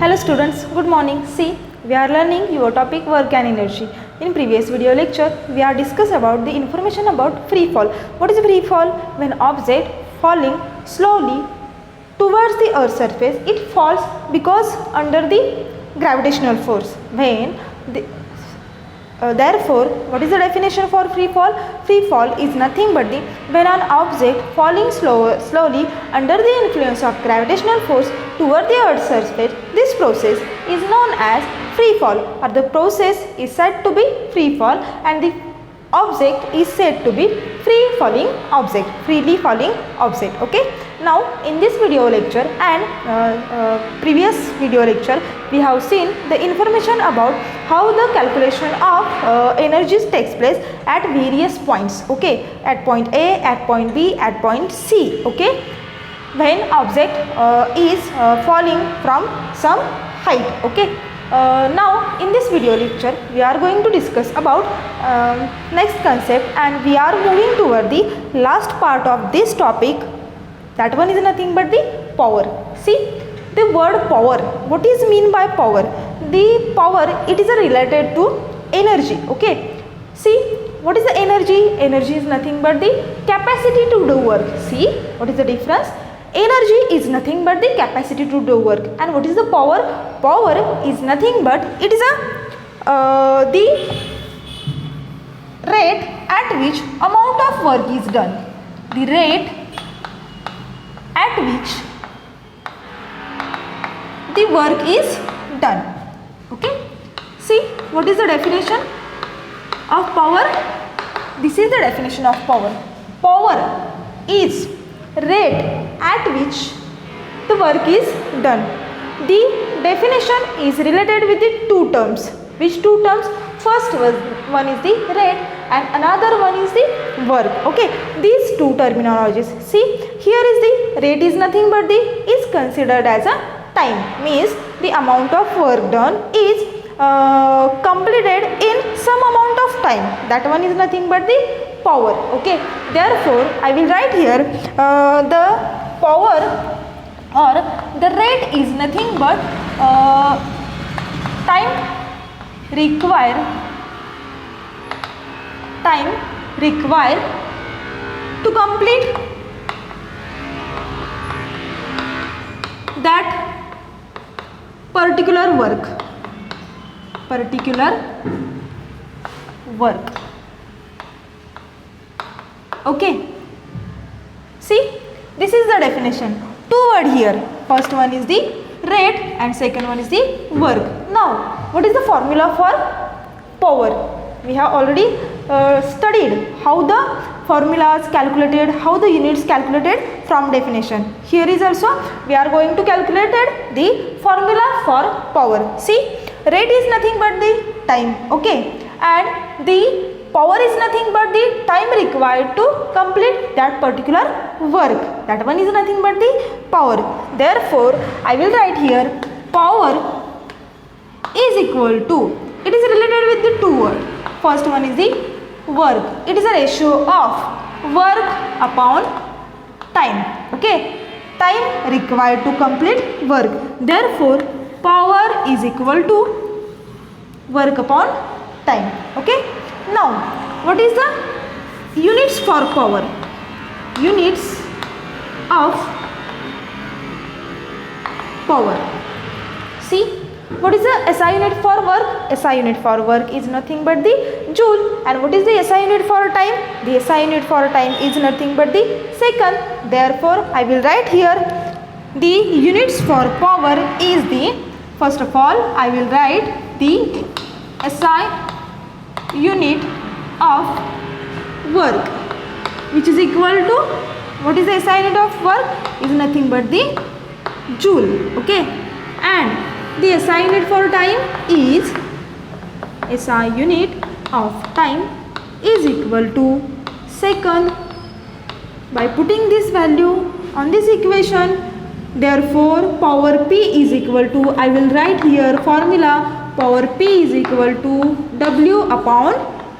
Hello students, good morning. See, we are learning your topic work and energy. In previous video lecture, we are discussed about the information about free fall. What is free fall? When object falling slowly towards the earth's surface, it falls because under the gravitational force. Therefore, what is the definition for free fall? Free fall is nothing but when an object falling slowly under the influence of gravitational force toward the earth's surface. This process is known as free fall, or the process is said to be free fall, and the object is said to be freely falling object. Okay. Now in this video lecture and previous video lecture, we have seen the information about how the calculation of energies takes place at various points. Okay, at point A, at point B, at point C. Okay, when object is falling from some height. Okay. Now in this video lecture we are going to discuss about next concept, and we are moving toward the last part of this topic. That one is nothing but the power. See, the word power, what is mean by power? The power, it is related to energy. Okay, see, what is the energy? Energy is nothing but the capacity to do work. See, what is the difference? Energy is nothing but the capacity to do work, and what is the power? Power is nothing but it is the rate at which amount of work is done. The rate at which the work is done. Okay. See, what is the definition of power? This is the definition of power. Power is rate at which the work is done. The definition is related with the two terms. Which two terms? First one is the rate and another one is the work. Okay, these two terminologies. See, here is the rate is nothing but is considered as a time, means the amount of work done is completed in some amount of time. That one is nothing but the power. Okay, therefore I will write here the power or the rate is nothing but time required to complete that particular work. Okay, see, this is the definition. Two words here. First one is the rate and second one is the work. Now, what is the formula for power? We have already studied how the formulas calculated, how the units calculated from definition. Here is also we are going to calculate the formula for power. See, rate is nothing but the time. Okay, and the power is nothing but the time required to complete that particular work. That one is nothing but the power. Therefore, I will write here power is equal to, it is related with the two words. First one is the work. It is a ratio of work upon time. Okay, time required to complete work. Therefore, power is equal to work upon time. Okay. Now, what is the units for power? Units of power. See, what is the SI unit for work? SI unit for work is nothing but the joule. And what is the SI unit for time? The SI unit for time is nothing but the second. Therefore, I will write here the units for power is the, first of all, I will write the SI unit of work, which is equal to, what is the SI unit of work? Is nothing but the joule. Okay, and the SI unit for time is, SI unit of time is equal to second. By putting this value on this equation, therefore power P is equal to, I will write here formula, power P is equal to W upon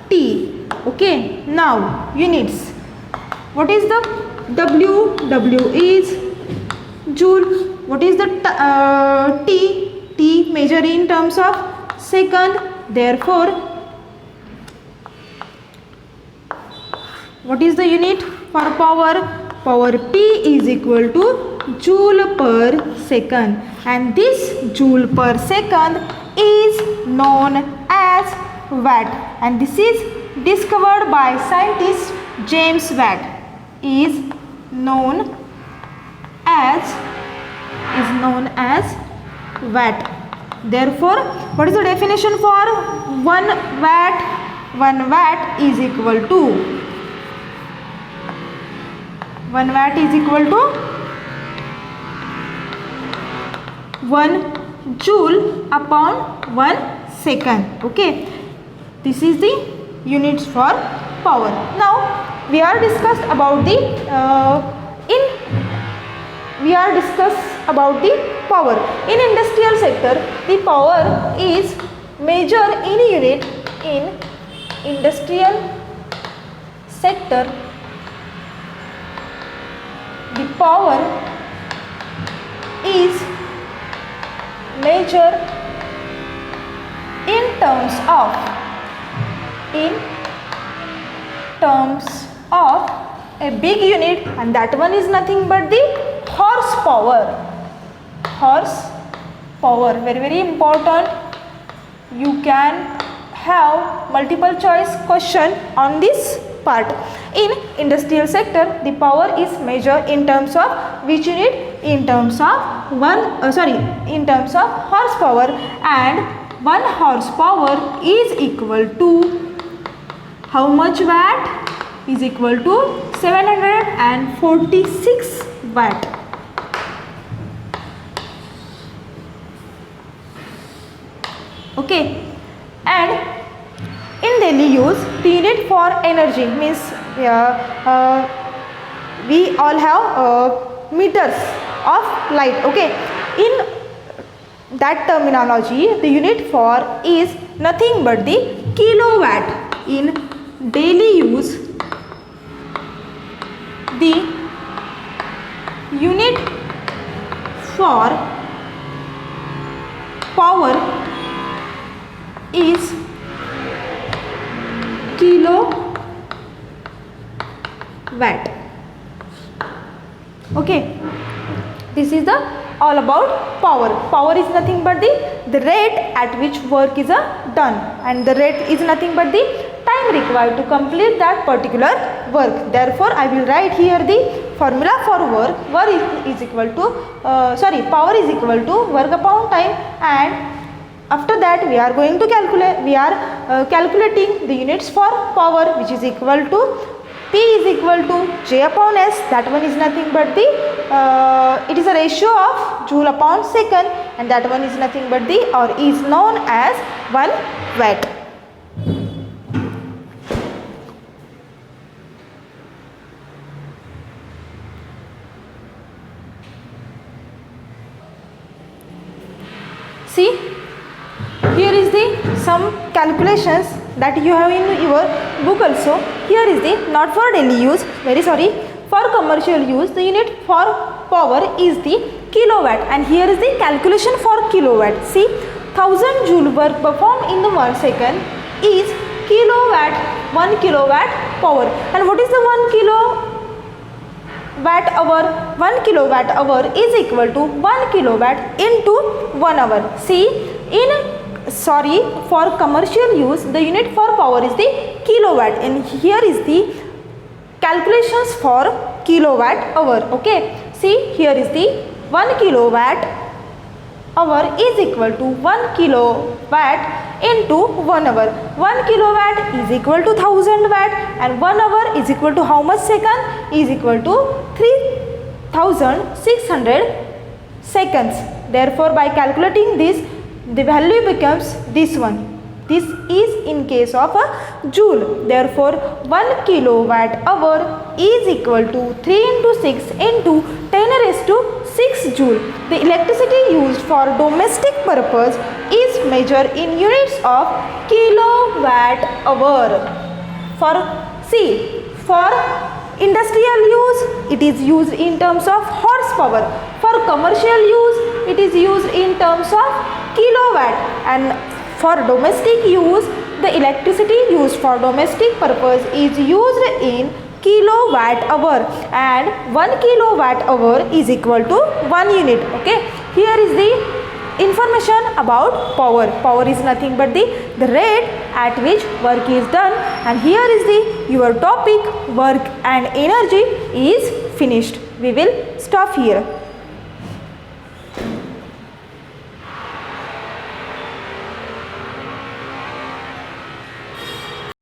T. Okay, now units. What is the W? W is joule. What is the T? T T measure in terms of second. Therefore, what is the unit for power? Power P is equal to joule per second, and this joule per second is known as watt, and this is discovered by scientist James Watt. Is known as watt. Therefore, what is the definition for 1 watt? 1 watt is equal to 1 watt is equal to 1 joule upon 1 second. Okay, this is the units for power. Now we are discussed about the power. In industrial sector, the power is measured in unit. In industrial sector, the power is measured in terms of a big unit, and that one is nothing but the horsepower. Horsepower, very very important. You can have multiple choice question on this part. In industrial sector, the power is measured in terms of which unit? In terms of in terms of horsepower, and 1 horsepower is equal to how much watt? Is equal to 746 watt. Okay, and in daily use, the unit for energy means we all have meters of light. Okay, in that terminology, the unit for is nothing but the kilowatt. In daily use, the unit for power is kilowatt. Okay, this is the all about power. Power is nothing but the rate at which work is done, and the rate is nothing but the time required to complete that particular work. Therefore, I will write here the formula for work. Work is equal to power is equal to work upon time, and after that we are going to calculating the units for power, which is equal to P is equal to J upon S. That one is nothing but the it is a ratio of joule upon second, and that one is nothing but the is known as 1 watt. See, here is the some calculations that you have in your book also. Here is the not for daily use, for commercial use, the unit for power is the kilowatt, and here is the calculation for kilowatt. See, 1000 joule work performed in the 1 second is kilowatt, 1 kilowatt power. And what is the 1 kilowatt hour? 1 kilowatt hour is equal to 1 kilowatt into 1 hour. See, for commercial use, the unit for power is the kilowatt, and here is the calculations for kilowatt hour. Okay, see, here is the 1 kilowatt hour is equal to 1 kilowatt into 1 hour. 1 kilowatt is equal to 1000 watt, and 1 hour is equal to how much second? Is equal to 3600 seconds. Therefore, by calculating this, the value becomes this one. This is in case of a joule. Therefore, 1 kilowatt hour is equal to 3 into 6 into 10 raised to 6 joule. The electricity used for domestic purpose is measured in units of kilowatt hour. For industrial use, it is used in terms of horsepower. For commercial use, it is used in terms of kilowatt, and for domestic use the electricity used for domestic purpose is used in kilowatt hour, and 1 kilowatt hour is equal to 1 unit. Okay, here is the information about power. Power is nothing but the rate at which work is done, and here is the your topic work and energy is finished. We will stop here.